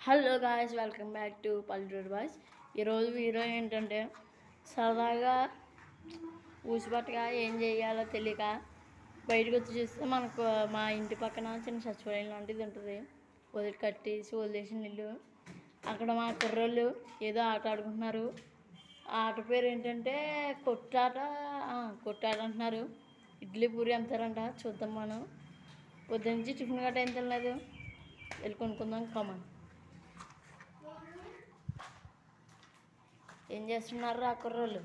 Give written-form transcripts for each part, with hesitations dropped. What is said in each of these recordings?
Hello guys, welcome back to పల్లెటూరు boys. ఈరోజు video ఏంటంటే సరదాగా ఊసిపట్టగా ఏం చేయాలో తెలియక బయటకు వచ్చి చూస్తే మనకు మా ఇంటి పక్కన చిన్న సచివాలయం లాంటిది ఉంటుంది. వదిలేసిన ఇల్లు. అక్కడ మా కుర్రోళ్ళు ఏదో ఆట ఆడుకుంటున్నారు. ఆ ఆట పేరు ఏంటంటే కొట్టాట అంటున్నారు. ఇడ్లీ పూరి అమ్ముతారంట. చూద్దాం. మనం పొద్దునుంచి టిఫిన్ గట్ట ఏం తినలేదు. వెళ్ళి కొనుక్కుందాం. కామన్. ఏం చేస్తున్నారు ఆ కుర్రోళ్ళు?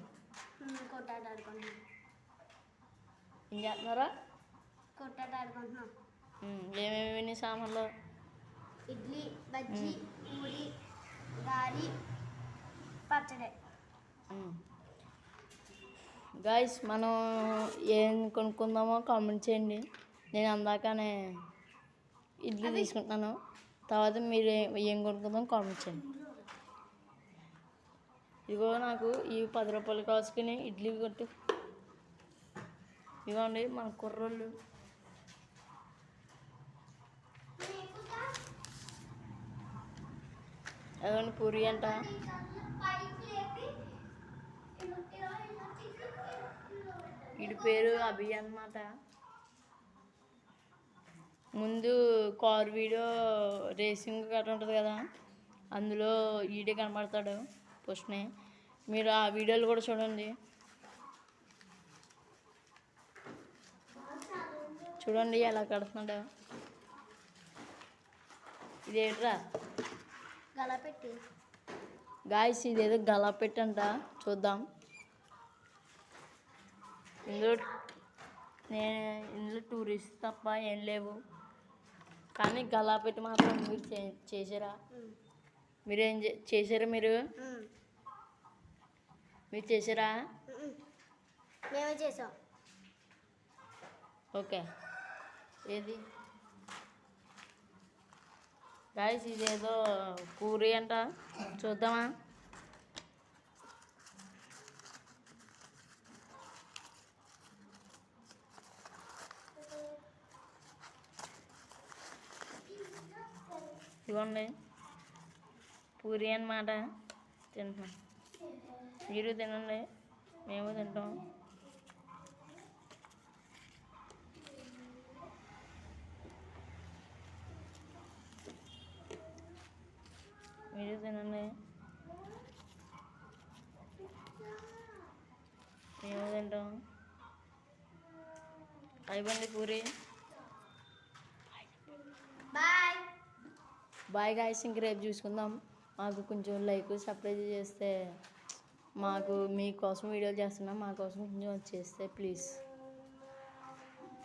కొట్టాట ఆడుకుంటున్నాం. ఏం చేస్తున్నారా? కొట్టాట ఆడుకుంటున్నాం. ఏమేమి సామాన్లు? ఇడ్లీ, బజ్జీ, పూరి, గారి, పచ్చడి. గాయస్, మనం ఏం కొనుక్కుందామో కామెంట్ చేయండి. నేను అందాకనే ఇడ్లీ తీసుకుంటున్నాను. తర్వాత మీరు ఏం కొనుక్కుందామో కామెంట్ చేయండి. ఇదిగో నాకు ఈ 10 రూపాయలు కాసుకుని ఇడ్లీ కొట్టు. ఇదిగోండి మన కుర్రోళ్ళు. అదిగోండి పూరి అంట. వీడి పేరు అభి అన్నమాట. ముందు కార్ వీడియో రేసింగ్ గట్రా ఉంటుంది కదా, అందులో ఈడే కనబడతాడు ఫస్ట్నే. మీరు ఆ వీడియోలు కూడా చూడండి. చూడండి ఎలా కడుతున్నాడు. ఇదేట్రా? గలపెట్టి. గాయస్, ఇదేదో గలాపెట్టి అంట. చూద్దాం. ఇందులో టూరిస్ట్ తప్ప ఏం లేవు. కానీ గలాపెట్టి మాత్రం మీరు చేసారా? మీరేం చేశారా? మీరు చేసారా? మేమే చేసాం. ఓకే. ఏది గాయస్? ఇదేదో పూరి అంట. చూద్దామా? ఇవ్వండి పూరి అన్నమాట. తింటున్నాం. మీరు తినండి, మేము తింటాం. మీరు తినండి, మేము తింటాం. అయిపోయింది పూరి. Bye bye guys. ఇంక రేపు చూసుకుందాం. మాకు కొంచెం లైక్ సబ్స్క్రైబ్ చేస్తే, మీకోసం వీడియోలు చేస్తున్నాం, మా కోసం కొంచెం చేస్తే ప్లీజ్.